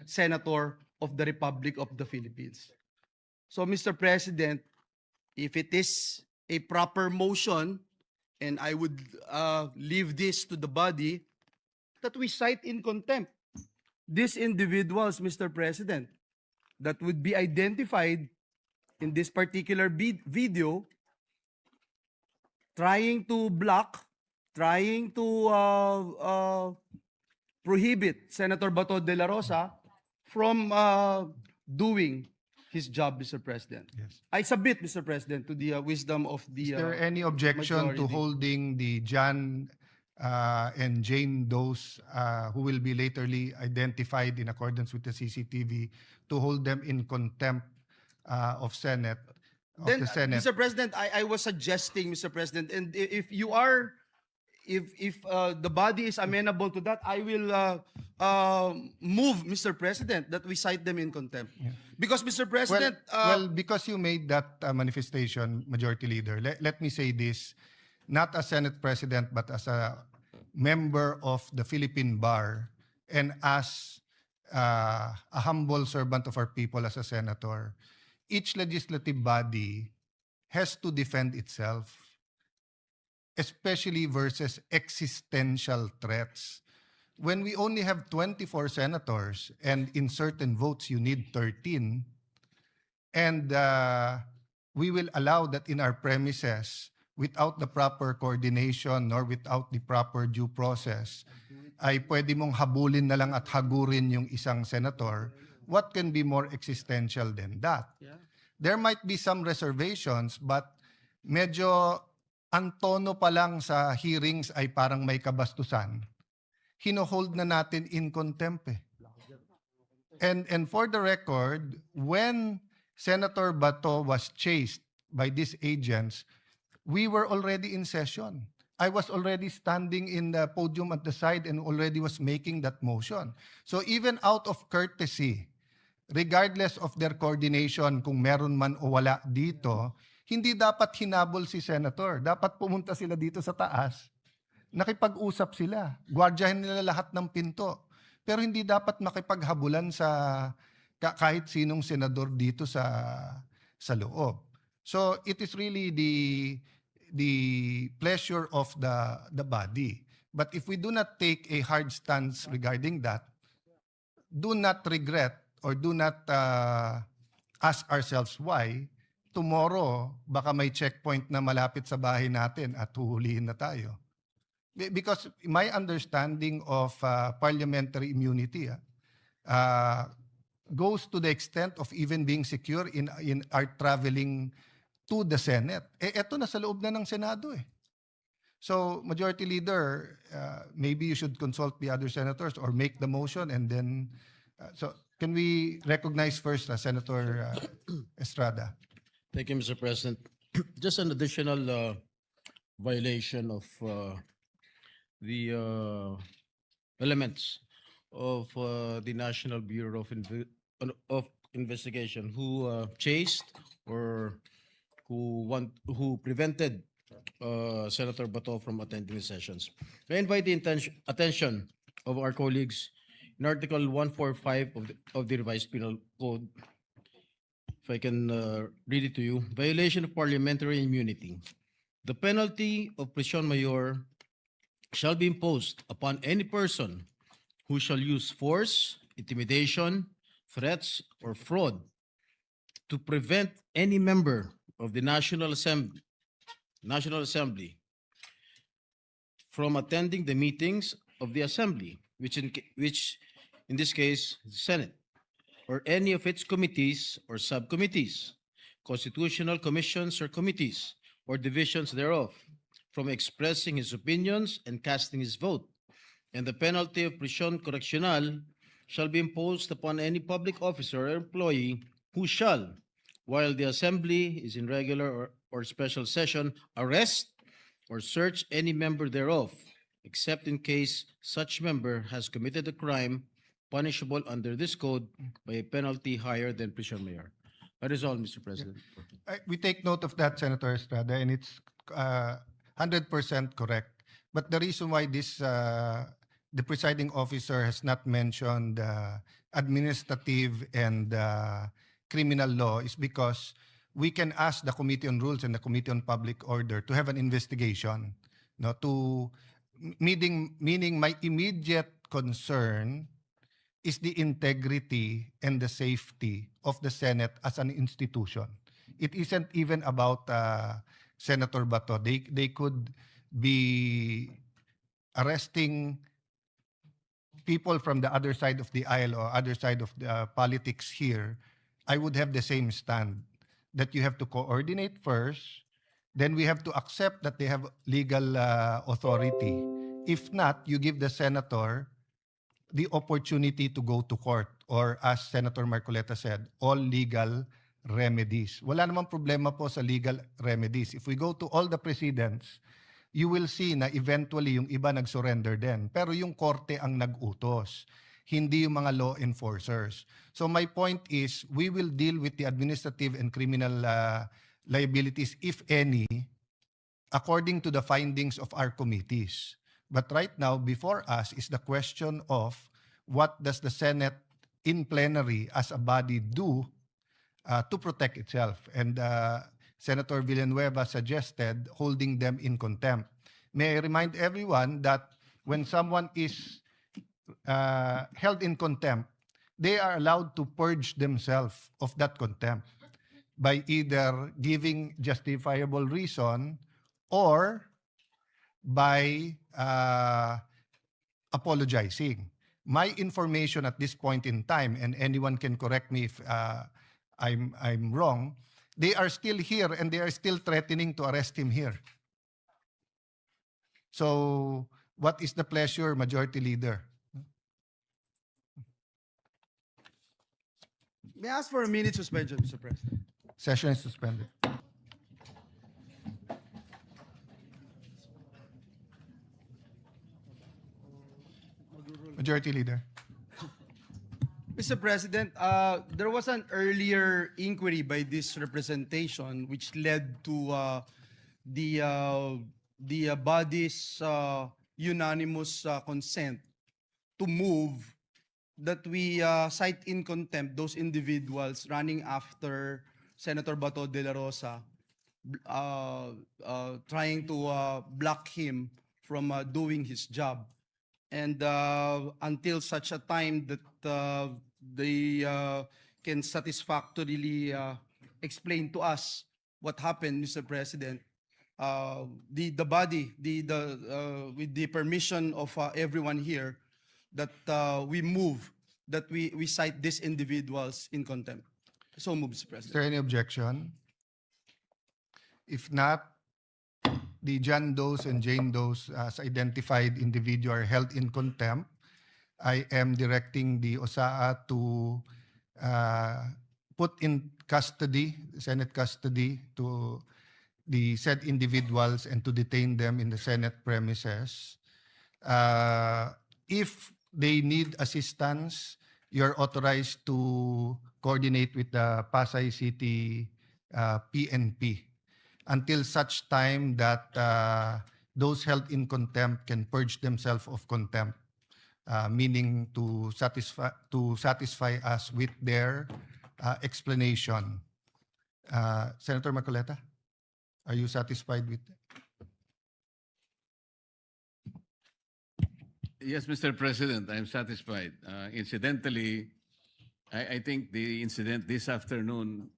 Senator of the Republic of the Philippines. So, Mr. President, if it is a proper motion, and I would leave this to the body, that we cite in contempt these individuals, Mr. President, that would be identified in this particular video, trying to block, trying to prohibit Senator Bato de la Rosa from doing his job, Mr. President. Yes. I submit, Mr. President, to the wisdom of the Is there any objection to majority. holding the John and Jane Does, who will be laterly identified in accordance with the CCTV, to hold them in contempt of Senate? Then, the Senate? Mr. President, I was suggesting, Mr. President, and if you are, if the body is amenable to that, I will move, Mr. President, that we cite them in contempt. Yeah. Because, Mr. President, well, because you made that manifestation, Majority Leader, let me say this, not as Senate President, but as a member of the Philippine Bar, and as a humble servant of our people as a senator, each legislative body has to defend itself, especially versus existential threats. When we only have 24 senators and in certain votes you need 13, and we will allow that in our premises without the proper coordination nor without the proper due process, ay pwede mong habulin na lang at hagurin yung isang senator, what can be more existential than that? Yeah. There might be some reservations, but medyo ang tono pa lang sa hearings ay parang may kabastusan. Hino-hold na natin in contempt eh. And for the record, when Senator Bato was chased by these agents, we were already in session. I was already standing in the podium at the side and already was making that motion. So even out of courtesy, regardless of their coordination, kung meron man o wala dito, hindi dapat hinabol si Senator. Dapat pumunta sila dito sa taas. Nakipag-usap sila. Gwardiyahin nila lahat ng pinto. Pero hindi dapat makipaghabulan sa kahit sinong senador dito sa loob. So it is really the pleasure of the body. But if we do not take a hard stance regarding that, do not regret or do not ask ourselves why, tomorrow baka may checkpoint na malapit sa bahay natin at huhulihin na tayo. Because my understanding of parliamentary immunity goes to the extent of even being secure in our traveling to the Senate. Eto na sa loob na ng Senado eh. So, Majority Leader, maybe you should consult the other senators or make the motion and then, so can we recognize first Senator Estrada? Thank you, Mr. President. Just an additional violation of the elements of the National Bureau of Investigation, who chased or who prevented Senator Bato from attending the sessions. I invite the attention of our colleagues in Article 145 of the Revised Penal Code. If I can read it to you. Violation of parliamentary immunity. The penalty of prison mayor shall be imposed upon any person who shall use force, intimidation, threats, or fraud to prevent any member of the National Assembly from attending the meetings of the Assembly, which in this case, the Senate, or any of its committees or subcommittees, constitutional commissions or committees, or divisions thereof, from expressing his opinions and casting his vote. And the penalty of prisión correccional shall be imposed upon any public officer or employee who shall, while the Assembly is in regular or special session, arrest or search any member thereof, except in case such member has committed a crime punishable under this code by a penalty higher than prison mayor. That is all, Mr. President. We take note of that, Senator Estrada, and it's 100% correct. But the reason why this the presiding officer has not mentioned administrative and criminal law is because we can ask the Committee on Rules and the Committee on Public Order to have an investigation. No, meaning my immediate concern is the integrity and the safety of the Senate as an institution. It isn't even about Senator Bato. They could be arresting people from the other side of the aisle or other side of the politics here. I would have the same stand that you have to coordinate first, then we have to accept that they have legal authority. If not, you give the senator the opportunity to go to court or, as Senator Marcoleta said, all legal remedies. Wala namang problema po sa legal remedies. If we go to all the precedents, you will see na eventually yung iba nag-surrender din. Pero yung korte ang nag-utos, hindi yung mga law enforcers. So my point is, we will deal with the administrative and criminal liabilities, if any, according to the findings of our committees. But right now, before us is the question of what does the Senate in plenary as a body do to protect itself. And Senator Villanueva suggested holding them in contempt. May I remind everyone that when someone is held in contempt, they are allowed to purge themselves of that contempt by either giving justifiable reason or by apologizing. My information at this point in time, and anyone can correct me if I'm wrong, they are still here and they are still threatening to arrest him here. So, what is the pleasure, Majority Leader? May I ask for a minute suspension, Mr. President? Session is suspended. Majority Leader. Mr. President, there was an earlier inquiry by this representation which led to the body's unanimous consent to move that we cite in contempt those individuals running after Senator Bato de la Rosa, trying to block him from doing his job. And until such a time that they can satisfactorily explain to us what happened, Mr. President, the body, with the permission of everyone here, that we move, that we cite these individuals in contempt. So move, Mr. Is President. there any objection? If not, the John Does and Jane Does as identified individual are held in contempt. I am directing the OSAA to put in custody, Senate custody, to the said individuals and to detain them in the Senate premises. If they need assistance, you're authorized to coordinate with the Pasay City PNP until such time that those held in contempt can purge themselves of contempt, meaning to satisfy us with their explanation. Senator Marcoleta, are you satisfied with that? Yes, Mr. President, I'm satisfied. Incidentally, I think the incident this afternoon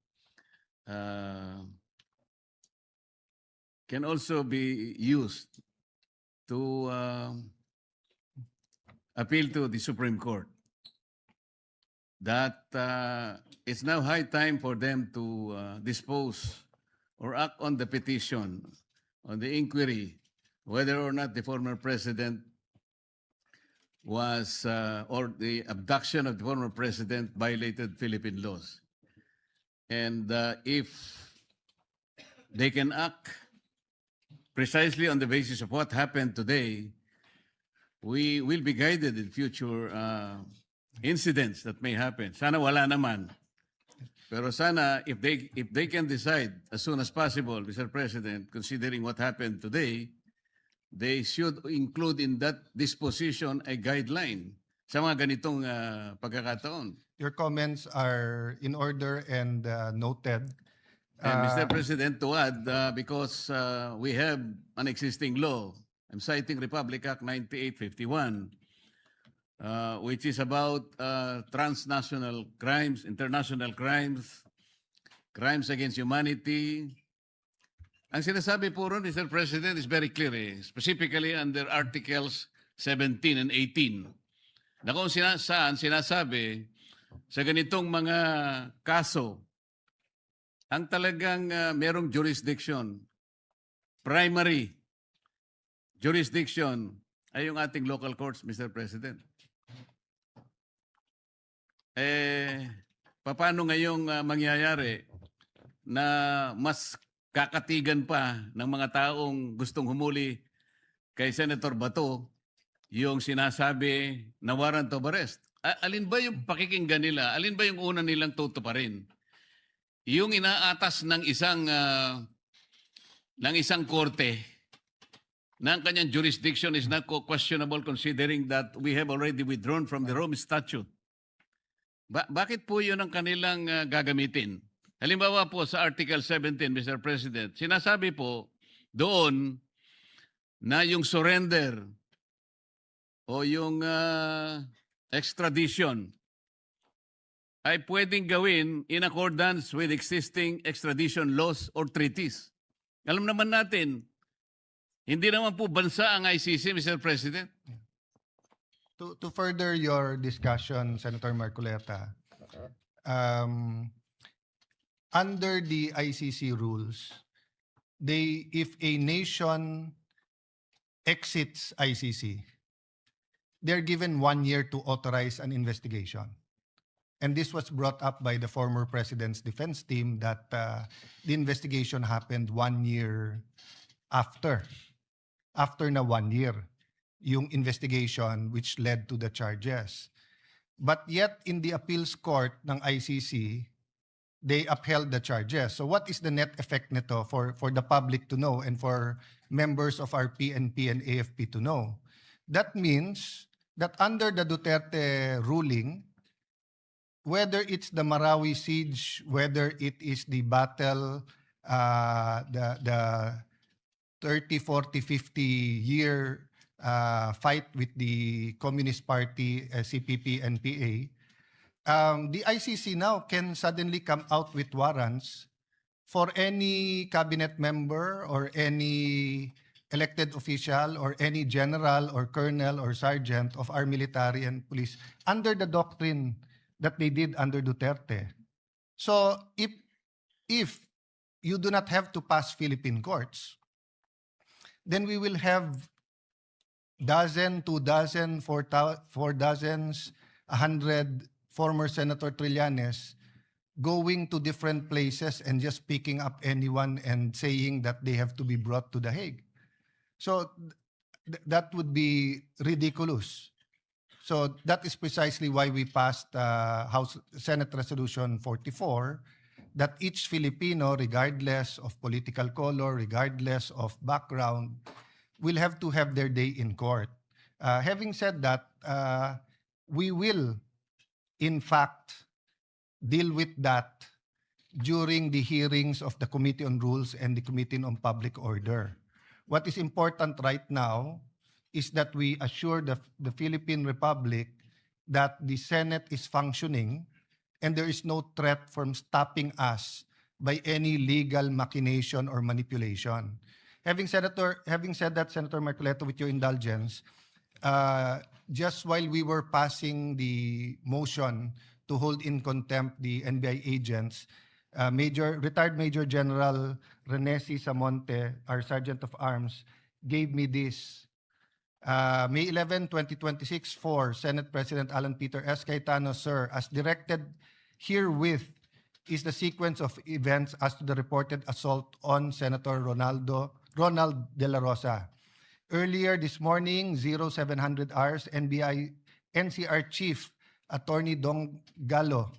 can also be used to appeal to the Supreme Court that it's now high time for them to dispose or act on the petition, on the inquiry, whether or not the former president was, or the abduction of the former president violated Philippine laws. And if they can act precisely on the basis of what happened today, we will be guided in future incidents that may happen. Sana wala naman. Pero sana, if they can decide as soon as possible, Mr. President, considering what happened today, they should include in that disposition a guideline sa mga ganitong pagkakataon. Your comments are in order and noted. And Mr. Uh, President, to add, because we have an existing law, I'm citing Republic Act 9851, which is about transnational crimes, international crimes, crimes against humanity. Ang sinasabi po ron, Mr. President, is very clear, specifically under Articles 17 and 18, na kung saan sinasabi sa ganitong mga kaso, ang talagang merong jurisdiction, primary jurisdiction, ay yung ating local courts, Mr. President. Paano ngayong mangyayari na mas kakatigan pa ng mga taong gustong humuli kay Senator Bato yung sinasabi na warrant of arrest? Alin ba yung pakikinggan nila? Alin ba yung una nilang tutuparin? Yung inaatas ng isang korte na ang kanyang jurisdiction is not questionable considering that we have already withdrawn from the Rome Statute. Bakit po yun ang kanilang gagamitin? Halimbawa po sa Article 17, Mr. President, sinasabi po doon na yung surrender o yung extradition ay pwedeng gawin in accordance with existing extradition laws or treaties. Alam naman natin, hindi naman po bansa ang ICC, Mr. President. to further your discussion, Senator Marcoleta, under the ICC rules, if a nation exits ICC, they're given 1 year to authorize an investigation. And this was brought up by the former president's defense team that the investigation happened 1 year after na 1 year, yung investigation which led to the charges. But yet, in the appeals court ng ICC, they upheld the charges. So what is the net effect nito for the public to know and for members of our PNP and AFP to know? That means that under the Duterte ruling, whether it's the Marawi siege, whether it is the battle, the 30, 40, 50-year fight with the Communist Party, CPP, and PA, the ICC now can suddenly come out with warrants for any cabinet member or any elected official or any general or colonel or sergeant of our military and police under the doctrine that they did under Duterte. So if you do not have to pass Philippine courts, then we will have dozen, 2 dozen, 4 dozens, 100 former Senator Trillanes going to different places and just picking up anyone and saying that they have to be brought to The Hague. So that would be ridiculous. So that is precisely why we passed Senate Resolution 44, that each Filipino, regardless of political color, regardless of background, will have to have their day in court. Having said that, we will, in fact, deal with that during the hearings of the Committee on Rules and the Committee on Public Order. What is important right now is that we assure the Philippine Republic that the Senate is functioning and there is no threat from stopping us by any legal machination or manipulation. Having said that, Senator Marcoleta, with your indulgence, just while we were passing the motion to hold in contempt the NBI agents, retired Major General Rene C. Samonte, our Sergeant of Arms, gave me this. May 11, 2026, for Senate President Alan Peter S. Cayetano, sir, as directed herewith is the sequence of events as to the reported assault on Senator Ronald De La Rosa. Earlier this morning, 0700 hours, NCR Chief Attorney Dong Gallo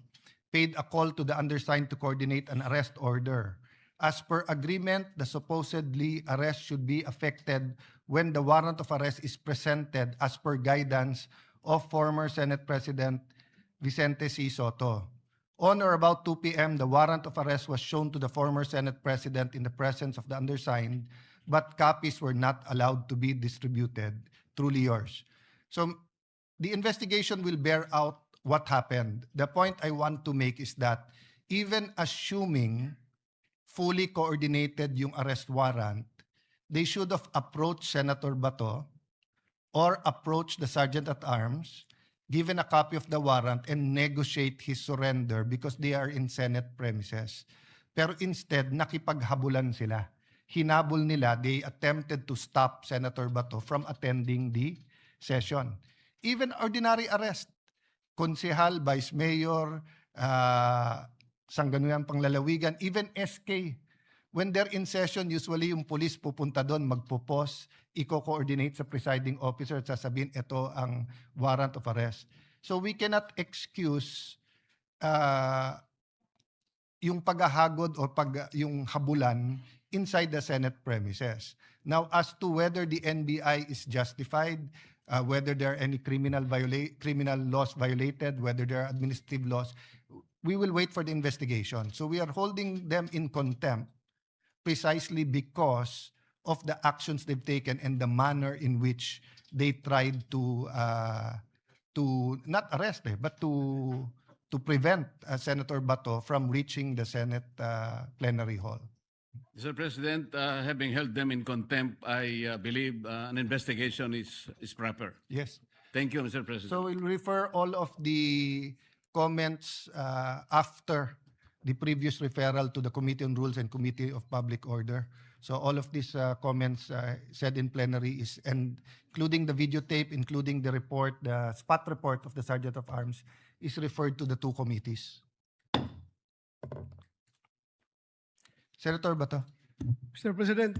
paid a call to the undersigned to coordinate an arrest order. As per agreement, the supposedly arrest should be effected when the warrant of arrest is presented as per guidance of former Senate President Vicente C. Soto. On or about 2 p.m., the warrant of arrest was shown to the former Senate President in the presence of the undersigned, but copies were not allowed to be distributed. Truly yours. So the investigation will bear out what happened. The point I want to make is that even assuming fully coordinated yung arrest warrant, they should have approached Senator Bato or approached the Sergeant at Arms, given a copy of the warrant, and negotiate his surrender because they are in Senate premises. Pero instead, nakipaghabulan sila. Hinabol nila, they attempted to stop Senator Bato from attending the session. Even ordinary arrest, konsehal, vice mayor, Sangguniang Panglalawigan, even SK. When they're in session, usually yung police pupunta doon, magpo-pause, i-coordinate sa presiding officer at sasabihin, ito ang warrant of arrest. So we cannot excuse yung paghahagod o yung habulan inside the Senate premises. Now, as to whether the NBI is justified, whether there are any criminal laws violated, whether there are administrative laws, we will wait for the investigation. So we are holding them in contempt precisely because of the actions they've taken and the manner in which they tried to not arrest, but to prevent Senator Bato from reaching the Senate plenary hall. Mr. President, having held them in contempt, I believe an investigation is proper. Yes. Thank you, Mr. President. So we'll refer all of the comments after the previous referral to the Committee on Rules and Committee of Public Order. So all of these comments said in plenary is, and including the videotape, including the report, the spot report of the Sergeant of Arms, is referred to the two committees. Senator Bato. Mr. President,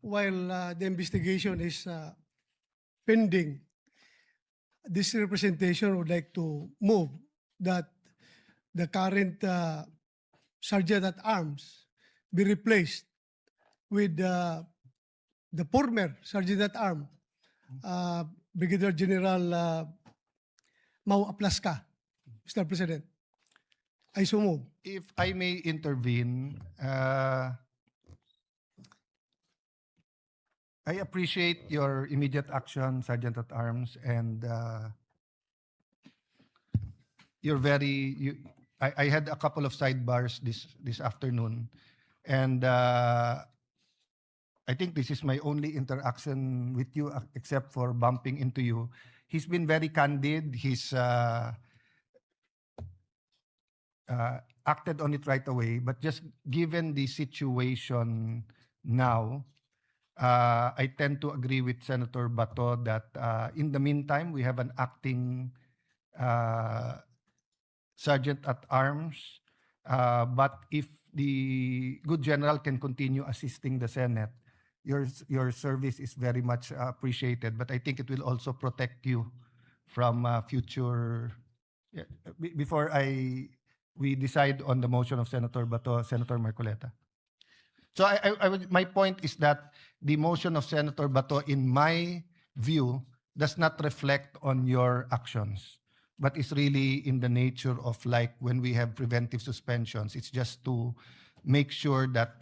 while the investigation is pending, this representation would like to move that the current Sergeant at Arms be replaced with the former Sergeant at Arms, Brigadier General Mau Aplaska, Mr. President. I so move. If I may intervene, I appreciate your immediate action, Sergeant at Arms, and you're very. I had a couple of sidebars this afternoon, and I think this is my only interaction with you, except for bumping into you. He's been very candid. He's acted on it right away, but just given the situation now, I tend to agree with Senator Bato that in the meantime, we have an acting Sergeant at Arms, but if the good general can continue assisting the Senate, your service is very much appreciated, but I think it will also protect you from future. Before we decide on the motion of Senator Bato, Senator Marcoleta. So my point is that the motion of Senator Bato, in my view, does not reflect on your actions, but is really in the nature of like when we have preventive suspensions. It's just to make sure that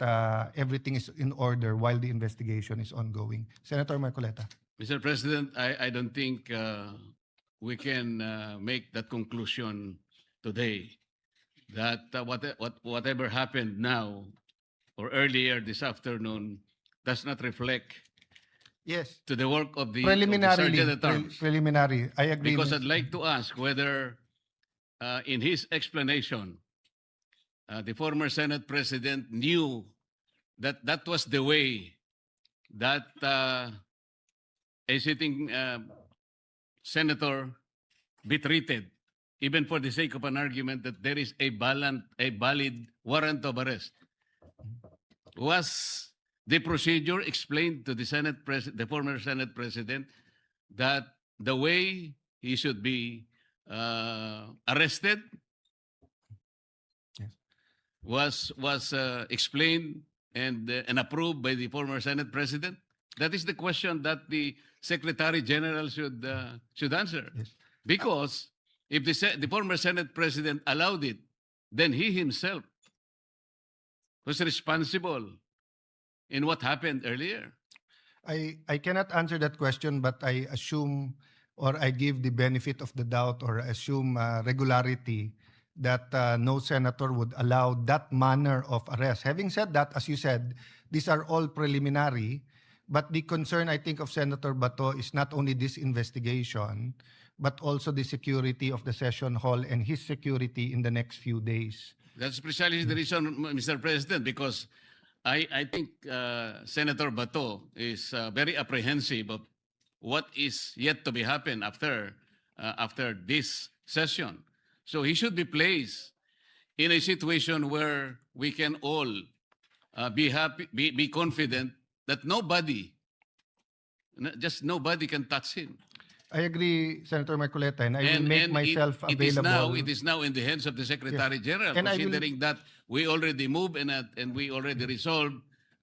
everything is in order while the investigation is ongoing. Senator Marcoleta. Mr. President, I don't think we can make that conclusion today that whatever happened now or earlier this afternoon does not reflect Yes. to the work of the Preliminarily, Sergeant at Arms. preliminary. I agree. Because I'd like to ask whether in his explanation, the former Senate President knew that that was the way that a sitting senator be treated, even for the sake of an argument that there is a valid warrant of arrest. Was the procedure explained to the the former Senate President, that the way he should be arrested Yes. was explained and approved by the former Senate President? That is the question that the Secretary General should answer. Yes. Because if the former Senate President allowed it, then he himself was responsible in what happened earlier. I cannot answer that question, but I assume or I give the benefit of the doubt or assume regularity that no senator would allow that manner of arrest. Having said that, as you said, these are all preliminary, but the concern, I think, of Senator Bato is not only this investigation, but also the security of the session hall and his security in the next few days. That's precisely the reason, Mr. President, because I think Senator Bato is very apprehensive of what is yet to be happen after this session. So he should be placed in a situation where we can all be happy, be confident that nobody can touch him. I agree, Senator Marcoleta, and I will make myself available. It is now in the hands of the Secretary General, And I will- considering that we already moved and we already resolved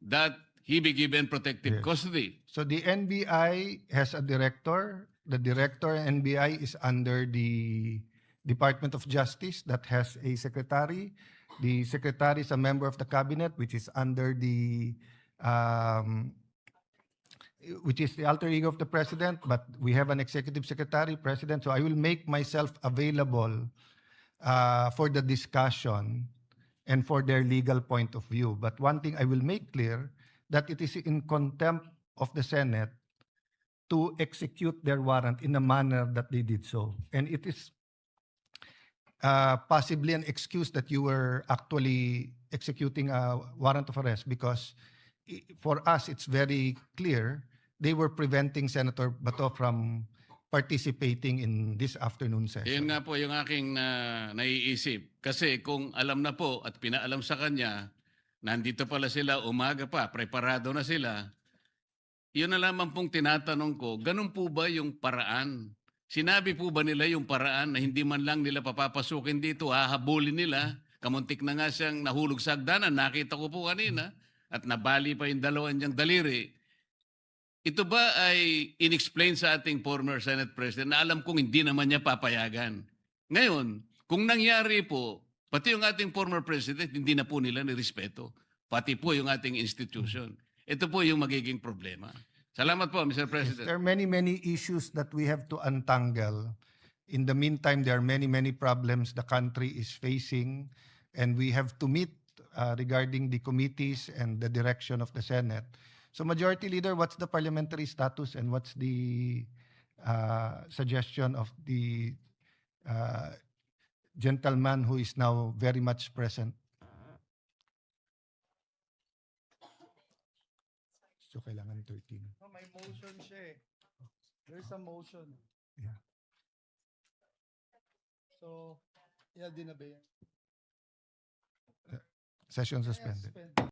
that he be given protective Yes. custody. So the NBI has a director. The director NBI is under the Department of Justice that has a secretary. The secretary is a member of the cabinet, which is under which is the alter ego of the president, but we have an executive secretary, president. So I will make myself available for the discussion and for their legal point of view. But one thing I will make clear, that it is in contempt of the Senate to execute their warrant in a manner that they did so. And it is possibly an excuse that you were actually executing a warrant of arrest because for us, it's very clear they were preventing Senator Bato from participating in this afternoon Yun session. nga po yung aking naiisip. Kasi kung alam na po at pinaalam sa kanya, nandito pala sila, umaga pa, preparado na sila, yun na lamang pong tinatanong ko, ganun po ba yung paraan? Sinabi po ba nila yung paraan na hindi man lang nila papapasukin dito, hahabulin nila, kamuntik na nga siyang nahulog sa hagdanan, nakita ko po kanina, at nabali pa yung dalawang niyang daliri. Ito ba ay inexplain sa ating former Senate President na alam kong hindi naman niya papayagan? Ngayon, kung nangyari po, pati yung ating former President, hindi na po nila nirespeto. Pati po yung ating institution. Ito po yung magiging problema. Salamat po, Mr. President. There are many, many issues that we have to untangle. In the meantime, there are many, many problems the country is facing, and we have to meet regarding the committees and the direction of the Senate. So, Majority Leader, what's the parliamentary status and what's the suggestion of the gentleman who is now very much present? So, kailangan 13. No, may motion siya eh. There's a motion. Yeah. So, yeah, din na ba yan? Session suspended. Suspend.